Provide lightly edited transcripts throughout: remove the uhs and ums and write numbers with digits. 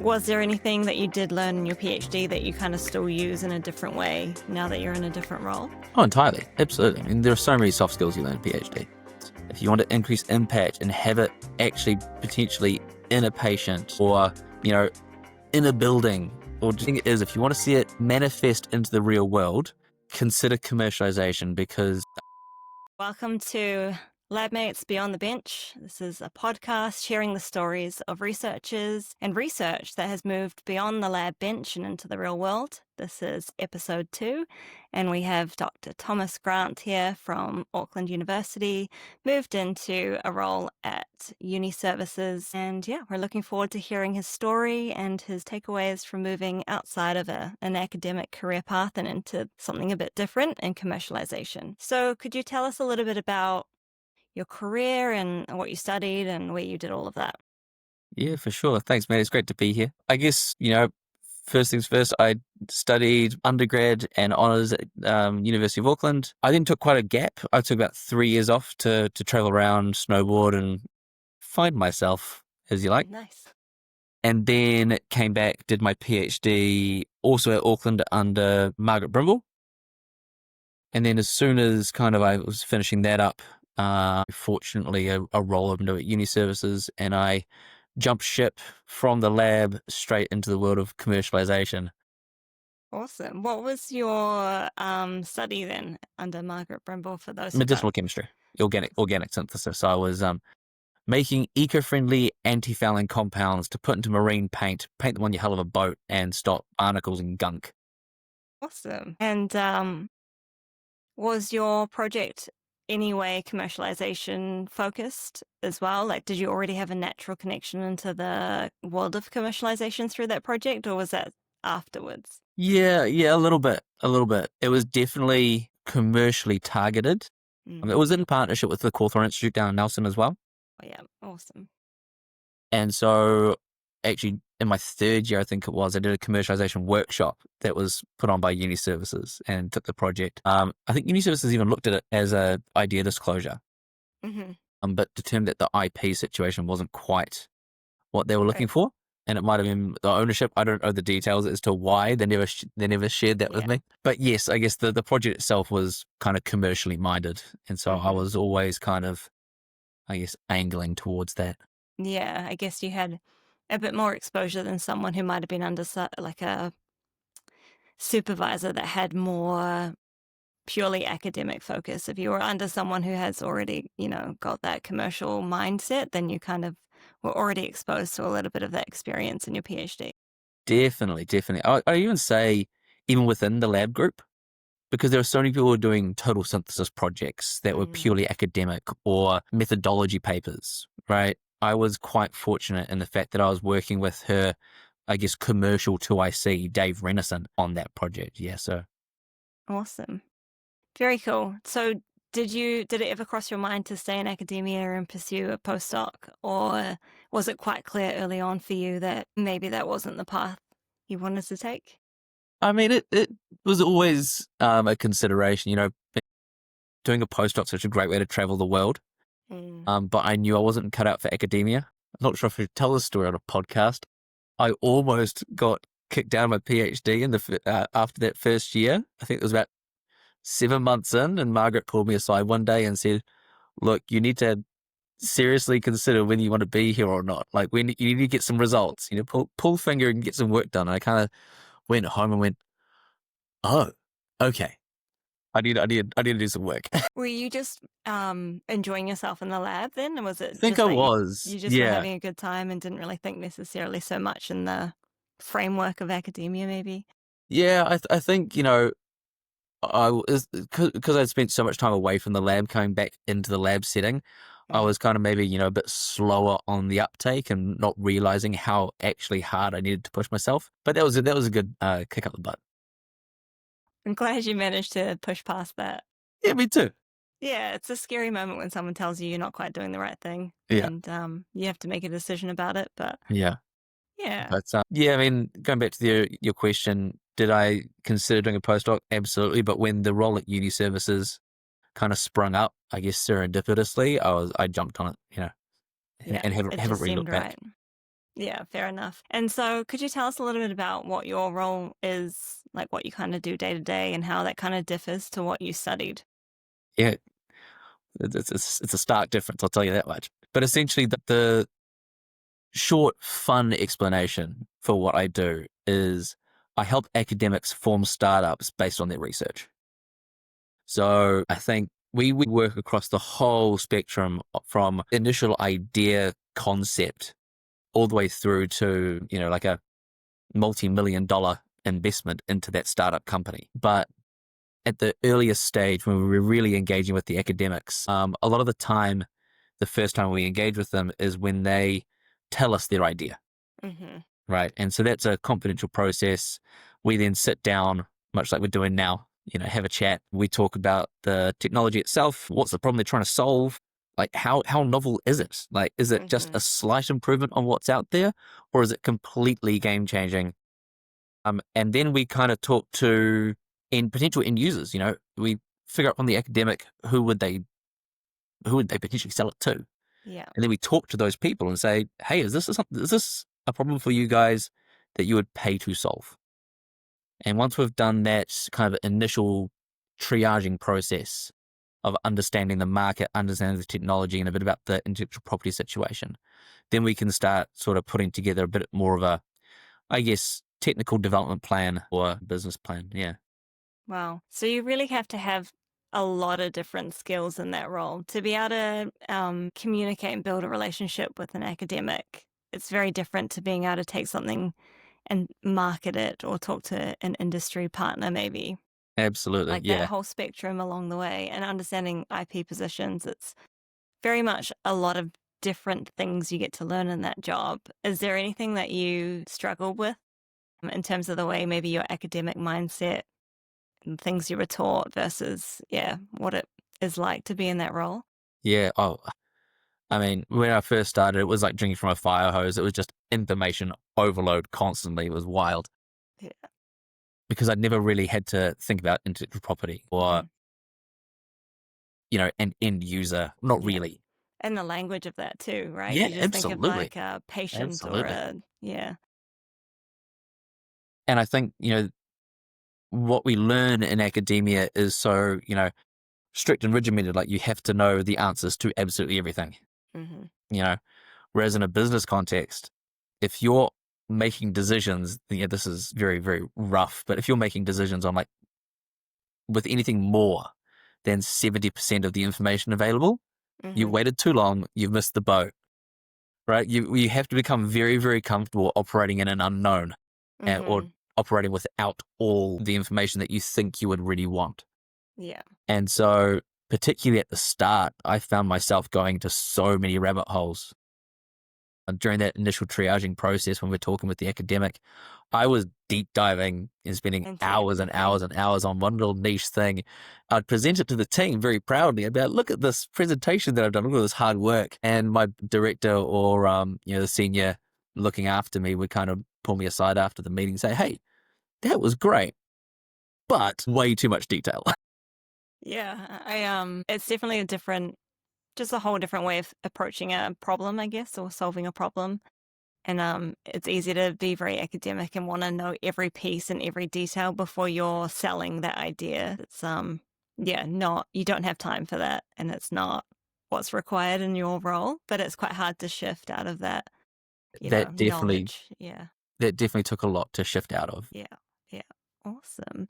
Was there anything that you did learn in your PhD that you kind of still use in a different way now that you're in a different role? Oh, entirely. Absolutely. I mean, there are so many soft skills you learn in PhD. If you want to increase impact and have it actually potentially in a patient or, in a building, or the thing is, if you want to see it manifest into the real world, consider commercialization because Welcome to LabMates Beyond the Bench. This is a podcast sharing the stories of researchers and research that has moved beyond the lab bench and into the real world. This is episode 2, and we have Dr. Thomas Grant here from Auckland University, moved into a role at Uni Services. And yeah, we're looking forward to hearing his story and his takeaways from moving outside of an academic career path and into something a bit different in commercialization. So could you tell us a little bit about your career and what you studied and where you did all of that? Yeah, for sure. Thanks, man. It's great to be here. I guess, first things first, I studied undergrad and honours at University of Auckland. I then took quite a gap. I took about 3 years off to travel around, snowboard and find myself, as you like. Nice. And then came back, did my PhD also at Auckland under Margaret Brimble. And then as soon as I was finishing that up, fortunately a role opened up at Uni Services, and I jumped ship from the lab straight into the world of commercialization. Awesome. What was your study then under Margaret Brimble for those who Medicinal don't? chemistry, organic synthesis. I was making eco-friendly anti-fouling compounds to put into marine paint them on your hull of a boat and stop barnacles and gunk. Awesome. And was your project anyway commercialization focused as well? Like, did you already have a natural connection into the world of commercialization through that project, or was that afterwards? Yeah, a little bit. It was definitely commercially targeted. It was in partnership with the Cawthorne Institute down in Nelson as well. Oh, yeah, awesome. And so actually in my third year, I think it was, I did a commercialization workshop that was put on by Uni Services and took the project. I think Uni Services even looked at it as a idea disclosure, but determined that the IP situation wasn't quite what they were looking for. And it might have been the ownership. I don't know the details as to why they never shared that with me. But yes, I guess the project itself was kind of commercially minded. And so I was always kind of, I guess, angling towards that. Yeah, I guess you had a bit more exposure than someone who might have been under like a supervisor that had more purely academic focus. If you were under someone who has already, got that commercial mindset, then you kind of were already exposed to a little bit of that experience in your PhD. Definitely. I even say, even within the lab group, because there are so many people who are doing total synthesis projects that were purely academic or methodology papers, right? I was quite fortunate in the fact that I was working with her, I guess, commercial 2IC, Dave Renison, on that project. Yeah, so. Awesome. Very cool. So did it ever cross your mind to stay in academia and pursue a postdoc, or was it quite clear early on for you that maybe that wasn't the path you wanted to take? I mean, it was always a consideration, doing a postdoc, such a great way to travel the world. But I knew I wasn't cut out for academia. I'm not sure if I should tell this story on a podcast. I almost got kicked out of my PhD after that first year. I think it was about 7 months in, and Margaret pulled me aside one day and said, look, you need to seriously consider whether you want to be here or not. Like, you need to get some results, pull finger and get some work done. And I kind of went home and went, oh, okay. I need to do some work. Were you just enjoying yourself in the lab then? Or was it I think just I was. You just were having a good time and didn't really think necessarily so much in the framework of academia maybe? Yeah, I think, I was, because I'd spent so much time away from the lab, coming back into the lab setting, I was kind of maybe, a bit slower on the uptake and not realizing how actually hard I needed to push myself. But that was a good kick up the butt. I'm glad you managed to push past that. Yeah, me too. Yeah, it's a scary moment when someone tells you you're not quite doing the right thing. Yeah. And you have to make a decision about it. But Yeah. yeah. But I mean, going back to your question, did I consider doing a postdoc? Absolutely. But when the role at Uni Services kind of sprung up, I guess serendipitously, I jumped on it, and haven't really looked back. Right. Yeah, fair enough. And so could you tell us a little bit about what your role is, like what you kind of do day to day and how that kind of differs to what you studied? Yeah, it's a stark difference, I'll tell you that much. But essentially, the short, fun explanation for what I do is I help academics form startups based on their research. So I think we work across the whole spectrum from initial idea concept all the way through to, like a multi-million-dollar investment into that startup company. But at the earliest stage, when we're really engaging with the academics, a lot of the time, the first time we engage with them is when they tell us their idea, Mm-hmm. right? And so that's a confidential process. We then sit down, much like we're doing now, have a chat. We talk about the technology itself. What's the problem they're trying to solve? Like, how novel is it? Like, is it just Mm-hmm. a slight improvement on what's out there, or is it completely game changing? And then we kind of talk to potential end users. We figure out from the academic who would they potentially sell it to, Yeah. and then we talk to those people and say, hey, is this a problem for you guys that you would pay to solve? And once we've done that kind of initial triaging process of understanding the market, understanding the technology, and a bit about the intellectual property situation, then we can start sort of putting together a bit more of a, I guess, technical development plan or business plan. Yeah. Wow. So you really have to have a lot of different skills in that role to be able to communicate and build a relationship with an academic. It's very different to being able to take something and market it or talk to an industry partner, maybe. Absolutely. Like that Yeah. whole spectrum along the way and understanding IP positions. It's very much a lot of different things you get to learn in that job. Is there anything that you struggle with in terms of the way maybe your academic mindset and things you were taught versus, yeah, what it is like to be in that role? Yeah. Oh, I mean, when I first started, it was like drinking from a fire hose. It was just information overload constantly. It was wild Yeah. because I'd never really had to think about intellectual property or, Hmm. an end user. Not Yeah. really. And the language of that too, right? Yeah, You just think of absolutely. like a patient or Absolutely. a, yeah. And I think, what we learn in academia is so, strict and regimented. Like you have to know the answers to absolutely everything, Hmm. you know, whereas in a business context, if you're making decisions, this is very, very rough, but if you're making decisions on like with anything more than 70% of the information available, you've Hmm. waited too long, you've missed the boat, right? You have to become very, very comfortable operating in an unknown or Hmm. operating without all the information that you think you would really want. Yeah. And so, particularly at the start, I found myself going to so many rabbit holes. And during that initial triaging process, when we're talking with the academic, I was deep diving and spending Into hours and hours everything. and hours on one little niche thing. I'd present it to the team very proudly about, look at this presentation that I've done, look at this hard work. And my director or, the senior looking after me would kind of pull me aside after the meeting and say, hey, that was great, but way too much detail. Yeah. It's definitely a different, just a whole different way of approaching a problem, I guess, or solving a problem. And it's easy to be very academic and want to know every piece and every detail before you're selling that idea. It's yeah, not you don't have time for that, and it's not what's required in your role. But it's quite hard to shift out of that, that definitely knowledge. Yeah, that definitely took a lot to shift out of. yeah, yeah. Awesome.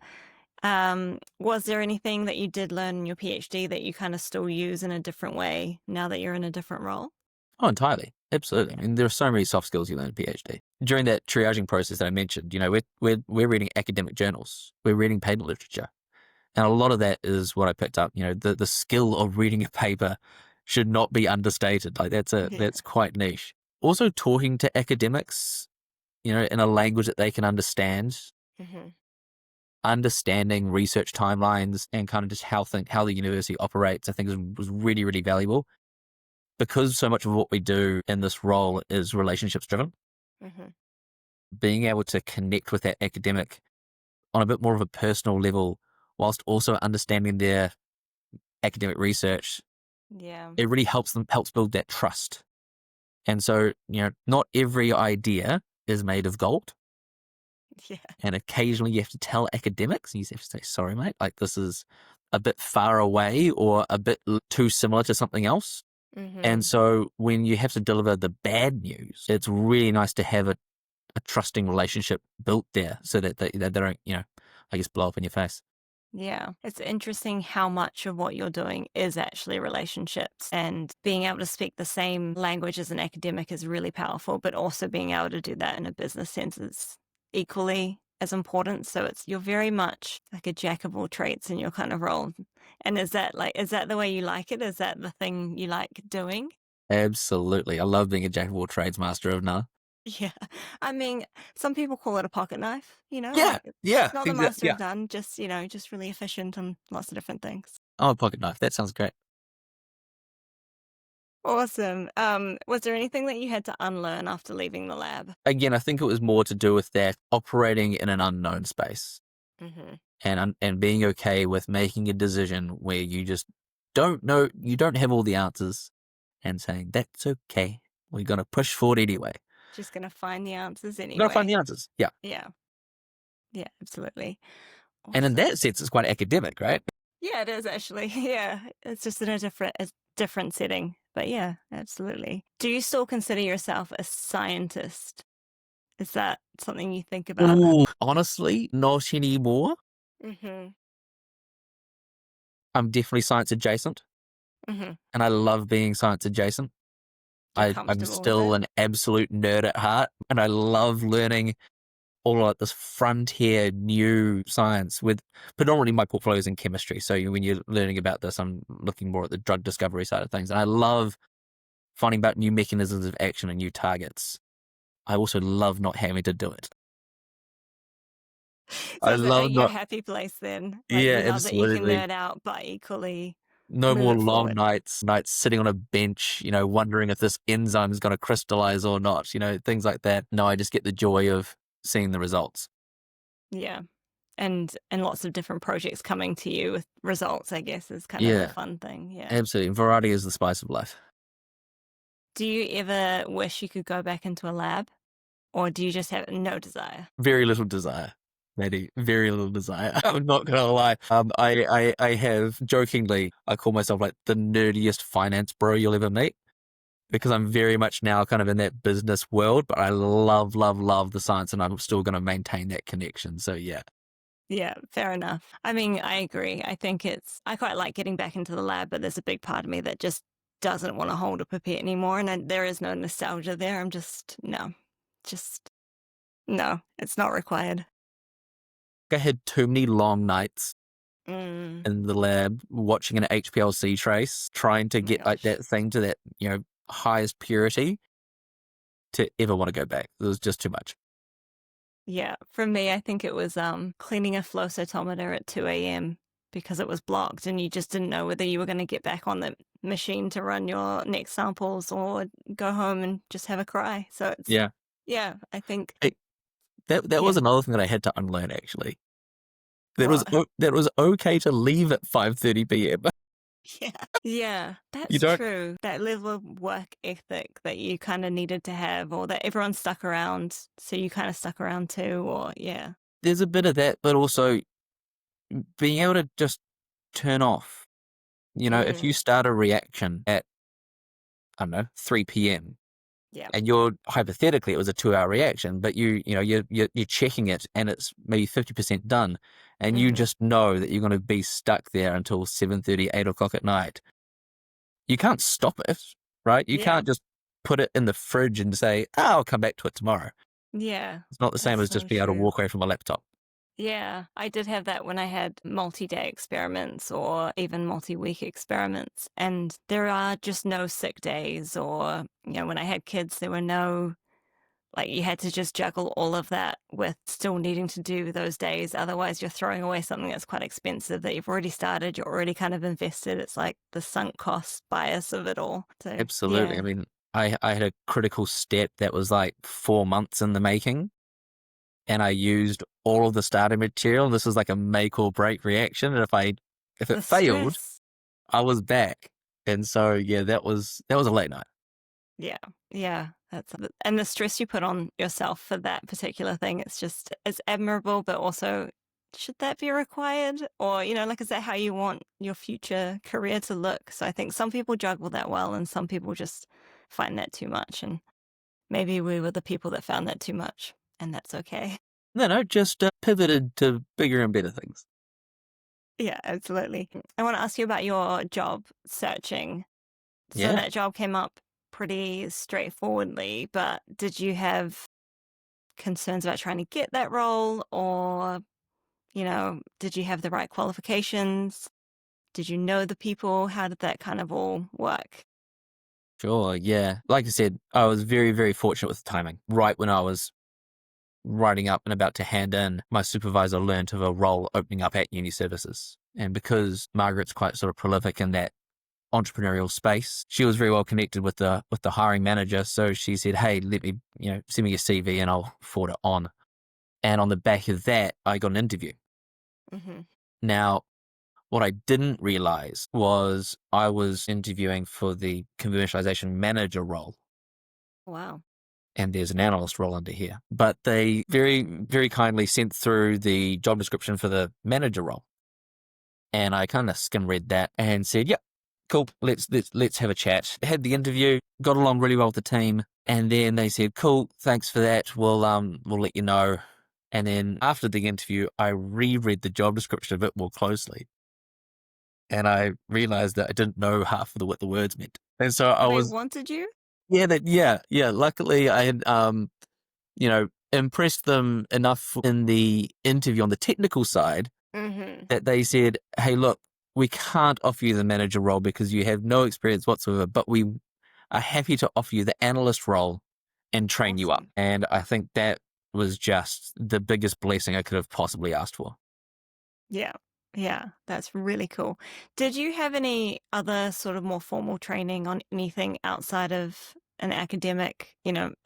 Was there anything that you did learn in your PhD that you kind of still use in a different way now that you're in a different role? Oh, entirely. Absolutely. I Yeah. mean, there are so many soft skills you learn in PhD. During that triaging process that I mentioned, we're reading academic journals, we're reading paper literature. And a lot of that is what I picked up. The skill of reading a paper should not be understated. Like Yeah. that's quite niche. Also talking to academics, in a language that they can understand, Hmm. understanding research timelines and kind of just how the university operates, I think was really, really valuable. Because so much of what we do in this role is relationships driven, Hmm. being able to connect with that academic on a bit more of a personal level, whilst also understanding their academic research, Yeah. it really helps build that trust. And so, not every idea is made of gold. Yeah. And occasionally you have to tell academics, and you have to say, sorry, mate, like this is a bit far away or a bit too similar to something else. And so when you have to deliver the bad news, it's really nice to have a trusting relationship built there so that they don't, I guess, blow up in your face. Yeah, it's interesting how much of what you're doing is actually relationships, and being able to speak the same language as an academic is really powerful, but also being able to do that in a business sense is equally as important. So you're very much like a jack of all trades in your kind of role. And is that the way you like it? Is that the thing you like doing? Absolutely. I love being a jack of all trades, master of none. Yeah. I mean, some people call it a pocket knife, Yeah, it's yeah, not the exactly. master Yeah. of none, just, just really efficient on lots of different things. Oh, a pocket knife. That sounds great. Awesome. Was there anything that you had to unlearn after leaving the lab? Again, I think it was more to do with that operating in an unknown space Mm-hmm. and being okay with making a decision where you just don't know, you don't have all the answers, and saying, that's okay. We're going to push forward anyway. Just gonna find the answers We're going to find anyway. the answers. Yeah. Yeah. Yeah, absolutely. And in Awesome. that sense, it's quite academic, right? Yeah, it is actually. Yeah. It's just in a different setting. But yeah, absolutely. Do you still consider yourself a scientist? Is that something you think about? Ooh, honestly, not anymore. Mm-hmm. I'm definitely science adjacent, Mm-hmm. and I love being science adjacent. You're I'm comfortable with still it? an absolute nerd at heart, and I love learning all like this frontier new science with predominantly my portfolio is in chemistry. So when you're learning about this, I'm looking more at the drug discovery side of things. And I love finding about new mechanisms of action and new targets. I also love not having to do it. So I is it love your not, happy place then? Like yeah, you love that you can absolutely. nerd out, but equally No move more it long forward. nights sitting on a bench, wondering if this enzyme is going to crystallize or not, things like that. No, I just get the joy of seeing the results. Yeah. And lots of different projects coming to you with results, I guess, is kind of the Yeah, fun thing. Yeah. absolutely. Variety is the spice of life. Do you ever wish you could go back into a lab, or do you just have no desire? Very little desire, Maddie. Very little desire. I'm not gonna lie. I have jokingly, I call myself like the nerdiest finance bro you'll ever meet because I'm very much now kind of in that business world, but I love, love, love the science, and I'm still going to maintain that connection. So yeah, Yeah, fair enough. I mean, I agree. I think I quite like getting back into the lab, but there's a big part of me that just doesn't want to hold a pipette anymore. And there is no nostalgia there. Just no, it's not required. I had too many long nights Mm, in the lab watching an HPLC trace, trying to oh my get like gosh. that thing to that highest purity to ever want to go back. It was just too much. Yeah, for me, I think it was cleaning a flow cytometer at 2 a.m. because it was blocked and you just didn't know whether you were going to get back on the machine to run your next samples or go home and just have a cry. So Yeah, yeah, I think, that was yeah, another thing that I had to unlearn actually. what? That was okay to leave at 5:30 p.m. Yeah, yeah, You that's don't. true. That level of work ethic that you kind of needed to have, or that everyone stuck around, so you kind of stuck around too, or yeah. There's a bit of that, but also being able to just turn off. If Mm, you start a reaction at, I don't know, 3 p.m. yeah. and hypothetically it was a 2-hour reaction, but you're checking it and it's maybe 50% done, and you Hmm. just know that you're going to be stuck there until 7:30, 8 o'clock at night. You can't stop it, right? You Yeah. can't just put it in the fridge and say, "Oh, I'll come back to it tomorrow." Yeah, It's not the same that's as just so being able to true. walk away from a laptop. Yeah, I did have that when I had multi-day experiments or even multi-week experiments. And there are just no sick days or, when I had kids, there were no, like you had to just juggle all of that with still needing to do those days. Otherwise, you're throwing away something that's quite expensive that you've already started, you're already kind of invested. It's like the sunk cost bias of it all. So, Absolutely. I yeah. mean, I had a critical step that was like 4 months in the making, and I used all of the starting material. This was like a make or break reaction, and if The it failed, stress. I was back. And so yeah, that was a late night. Yeah. Yeah. And the stress you put on yourself for that particular thing, it's admirable, but also, should that be required? Or, like, is that how you want your future career to look? So I think some people juggle that well and some people just find that too much. And maybe we were the people that found that too much, and that's okay. No, just pivoted to bigger and better things. Yeah, absolutely. I want to ask you about your job searching. So Yeah. that job came up pretty straightforwardly, but did you have concerns about trying to get that role, or, did you have the right qualifications? Did you know the people? How did that kind of all work? Sure, yeah. Like I said, I was very, very fortunate with the timing. Right when I was writing up and about to hand in, my supervisor learned of a role opening up at Uni Services. And because Margaret's quite sort of prolific in that entrepreneurial space, she was very well connected with the hiring manager. So she said, "Hey, let me, send me your CV and I'll forward it on." And on the back of that, I got an interview. Hmm. Now, what I didn't realize was I was interviewing for the commercialization manager role, Wow. and there's an analyst role under here. But they very, very kindly sent through the job description for the manager role. And I kind of skim read that and said, "Yep, cool. Let's have a chat." Had the interview, got along really well with the team, and then they said, "Cool, thanks for that. We'll let you know." And then after the interview, I reread the job description a bit more closely, and I realized that I didn't know half of what the words meant. And so I So they was, wanted you? yeah. Luckily, I had impressed them enough in the interview on the technical side Hmm. that they said, "Hey, look, we can't offer you the manager role because you have no experience whatsoever, but we are happy to offer you the analyst role and train you up." Awesome. And I think that was just the biggest blessing I could have possibly asked for. Yeah. Yeah, that's really cool. Did you have any other sort of more formal training on anything outside of an academic,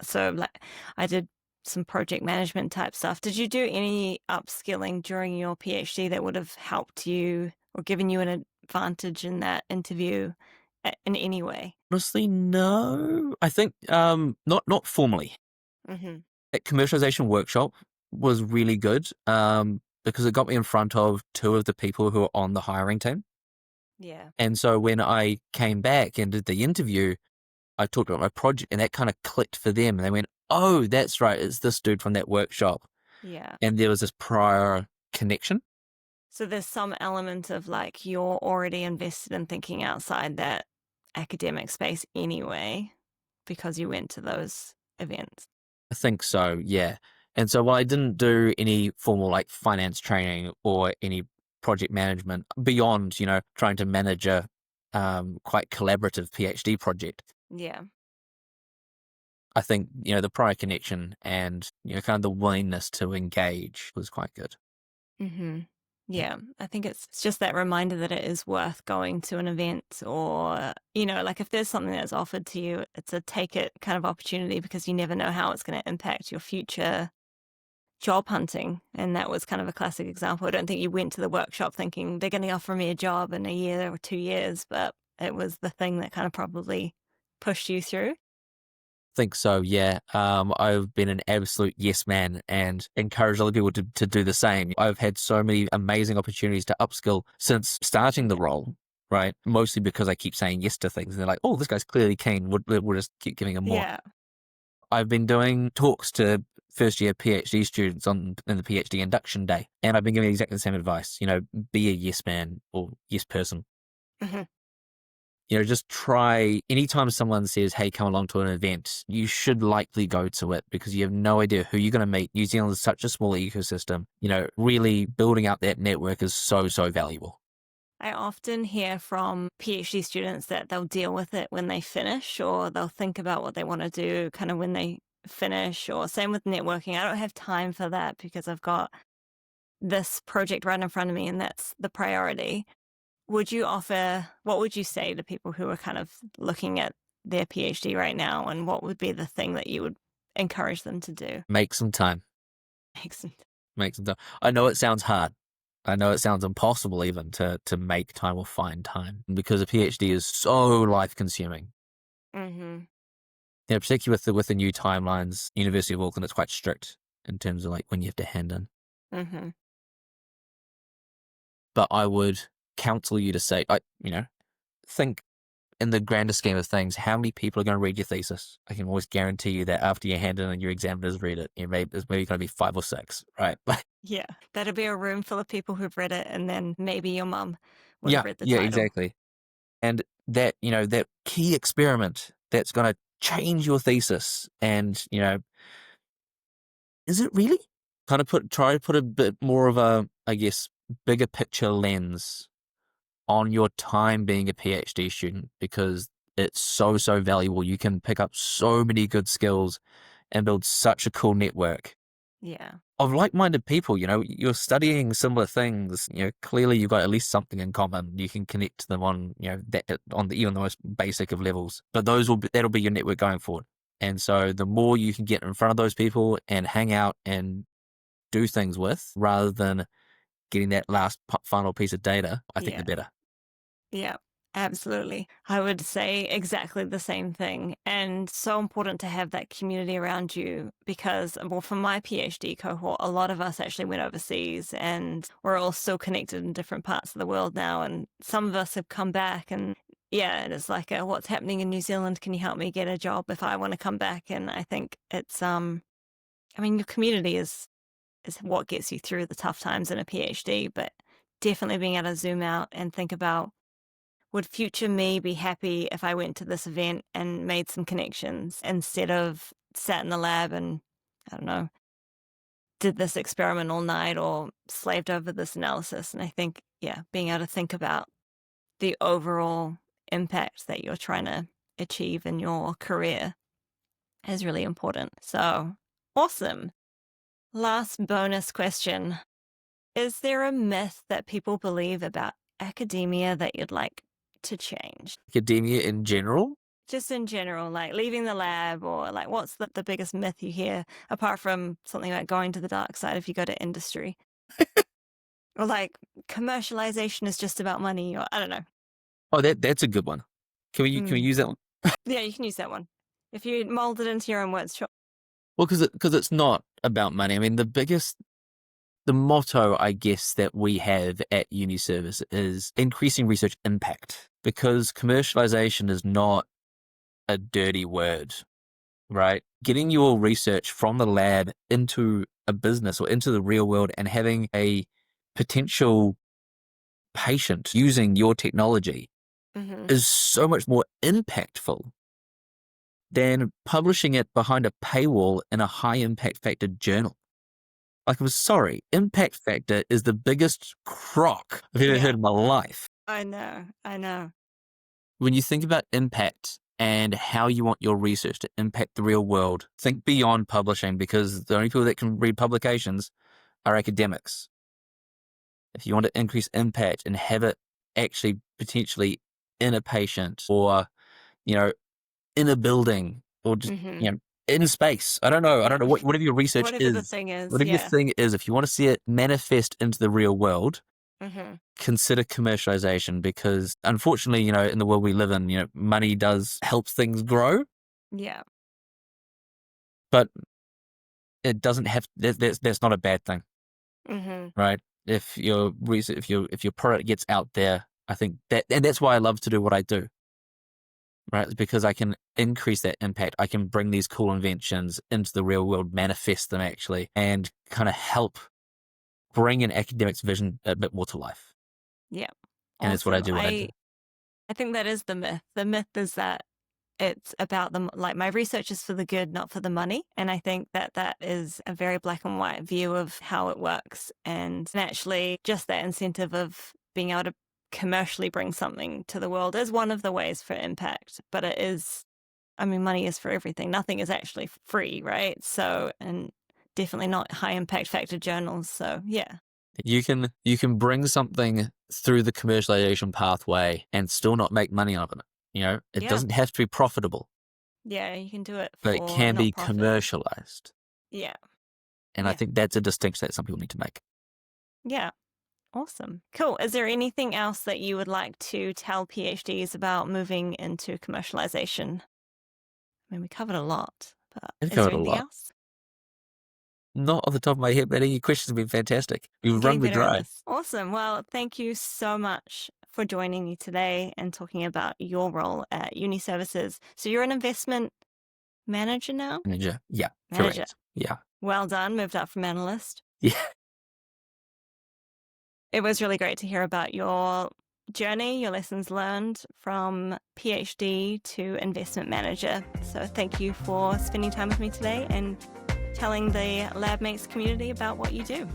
so like I did some project management type stuff. Did you do any upskilling during your PhD that would have helped you or given you an advantage in that interview in any way? Honestly, no. I think not formally. Hmm. That commercialization workshop was really good because it got me in front of two of the people who are on the hiring team. Yeah. And so when I came back and did the interview, I talked about my project and that kind of clicked for them. And they went, "Oh, that's right. It's this dude from that workshop." Yeah. And there was this prior connection. So there's some element of like you're already invested in thinking outside that academic space anyway, because you went to those events. I think so, yeah. And so while I didn't do any formal like finance training or any project management beyond, trying to manage a quite collaborative PhD project, Yeah. I think, the prior connection and, kind of the willingness to engage was quite good. Hmm. Yeah. I think it's just that reminder that it is worth going to an event, or, like if there's something that's offered to you, it's a take it kind of opportunity because you never know how it's going to impact your future job hunting. And that was kind of a classic example. I don't think you went to the workshop thinking they're going to offer me a job in a year or 2 years, but it was the thing that kind of probably pushed you through. Think so, yeah. I've been an absolute yes man and encourage other people to do the same. I've had so many amazing opportunities to upskill since starting the Yeah. role, right? Mostly because I keep saying yes to things and they're like, "Oh, this guy's clearly keen. We'll just keep giving him more." Yeah. I've been doing talks to first year PhD students in the PhD induction day, and I've been giving exactly the same advice. Be a yes man or yes person. Mhm. Just try anytime someone says, "Hey, come along to an event," you should likely go to it because you have no idea who you're going to meet. New Zealand is such a small ecosystem. Really building out that network is so, so valuable. I often hear from PhD students that they'll deal with it when they finish, or they'll think about what they want to do kind of when they finish, or same with networking. I don't have time for that because I've got this project right in front of me and that's the priority. What would you say to people who are kind of looking at their PhD right now, and what would be the thing that you would encourage them to do? Make some time. Excellent. Make some time. I know it sounds hard. I know it sounds impossible even to make time or find time because a PhD is so life consuming. Hmm. particularly with the new timelines, University of Auckland, it's quite strict in terms of like when you have to hand in. Mm-hmm. But I would counsel you to say, think in the grander scheme of things, how many people are going to read your thesis? I can always guarantee you that after you hand in and your examiners read it, there's maybe going to be 5 or 6, right? Yeah, that'll be a room full of people who've read it, and then maybe your mum would have Yeah, read the yeah, title. exactly. And that, that key experiment that's going to change your thesis and, is it really? Kind of try to put a bit more of a, I guess, bigger picture lens on your time being a PhD student, because it's so, so valuable. You can pick up so many good skills and build such a cool network Yeah. of like-minded people. You're studying similar things. Clearly you've got at least something in common. You can connect to them on, even the most basic of levels. But that'll be your network going forward. And so the more you can get in front of those people and hang out and do things with, rather than getting that last final piece of data, I think the better. Yeah, absolutely. I would say exactly the same thing. And so important to have that community around you because, well, for my PhD cohort, a lot of us actually went overseas and we're all still connected in different parts of the world now. And some of us have come back and yeah, it's like, what's happening in New Zealand? Can you help me get a job if I want to come back? And I think it's, your community is what gets you through the tough times in a PhD, but definitely being able to zoom out and think about, would future me be happy if I went to this event and made some connections instead of sat in the lab and, I don't know, did this experiment all night or slaved over this analysis? And I think, yeah, being able to think about the overall impact that you're trying to achieve in your career is really important. So awesome. Last bonus question. Is there a myth that people believe about academia that you'd like to change? Academia in general? Just in general, like leaving the lab, or like what's the biggest myth you hear apart from something like going to the dark side if you go to industry? Or like commercialization is just about money, or I don't know. Oh, that's a good one. Can we use that one? Yeah, you can use that one. If you mold it into your own words, sure. Well, because it's not about money. I mean, the motto, I guess, that we have at Uni Service is increasing research impact, because commercialization is not a dirty word, right? Getting your research from the lab into a business or into the real world and having a potential patient using your technology Mm-hmm. is so much more impactful than publishing it behind a paywall in a high impact factor journal. Like, I'm sorry, impact factor is the biggest crock I've ever heard in my life. I know. When you think about impact and how you want your research to impact the real world, think beyond publishing, because the only people that can read publications are academics. If you want to increase impact and have it actually potentially in a patient or, in a building or just, Mm-hmm. in space. I don't know. Whatever your research Whatever the is, thing is, whatever your yeah. thing is, if you want to see it manifest into the real world, Mm-hmm. consider commercialization, because unfortunately, in the world we live in, money does help things grow, Yeah. but it doesn't have, that's not a bad thing, Mm-hmm. right? If your research, if your product gets out there, I think and that's why I love to do what I do. Right, because I can increase that impact. I can bring these cool inventions into the real world, manifest them actually, and kind of help bring an academic's vision a bit more to life. Yeah. And that's what I Awesome. do when I do. I think that is the myth. The myth is that it's about the, like, my research is for the good, not for the money. And I think that that is a very black and white view of how it works. And actually, just that incentive of being able to commercially bring something to the world is one of the ways for impact. But it is, money is for everything. Nothing is actually free, right? So, and definitely not high impact factor journals. So, yeah. You can bring something through the commercialization pathway and still not make money out of it. It Yeah. doesn't have to be profitable, Yeah. You can do it but it for can be not profit. commercialized. Yeah. And I Yeah. think that's a distinction that some people need to make. Yeah. Awesome. Cool. Is there anything else that you would like to tell PhDs about moving into commercialization? I mean, we covered a lot, but We've is there covered a anything lot. else? Not off the top of my head, but your questions have been fantastic. You've Getting run me better at dry. this. Awesome. Well, thank you so much for joining me today and talking about your role at Uni Services. So you're an investment manager now? Manager. Yeah, Manager. correct. Yeah. Well done. Moved up from analyst. Yeah. It was really great to hear about your journey, your lessons learned from PhD to investment manager. So thank you for spending time with me today and telling the LabMates community about what you do.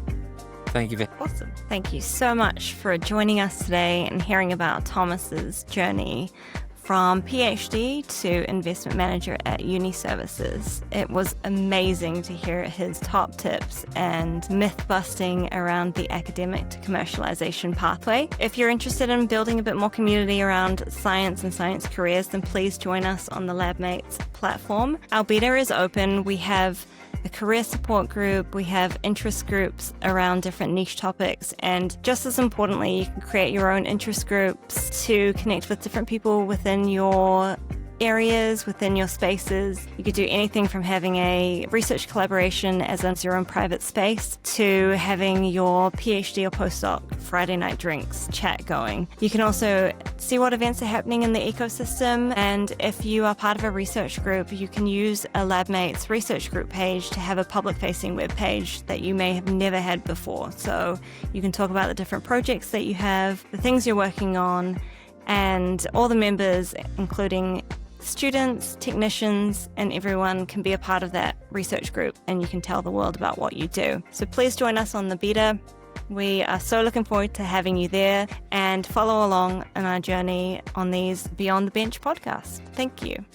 Thank you. Awesome. Thank you so much for joining us today and hearing about Thomas's journey from PhD to investment manager at Uni Services. It was amazing to hear his top tips and myth busting around the academic to commercialization pathway. If you're interested in building a bit more community around science and science careers, then please join us on the LabMates platform. Our beta is open. We have a career support group, we have interest groups around different niche topics, and just as importantly, you can create your own interest groups to connect with different people within your areas, within your spaces. You could do anything from having a research collaboration as in your own private space to having your PhD or postdoc Friday night drinks chat going. You can also see what events are happening in the ecosystem, and if you are part of a research group, you can use a LabMates research group page to have a public-facing web page that you may have never had before. So you can talk about the different projects that you have, the things you're working on, and all the members, including students, technicians, and everyone can be a part of that research group, and you can tell the world about what you do. So please join us on the beta. We are so looking forward to having you there and follow along in our journey on these Beyond the Bench podcasts. Thank you.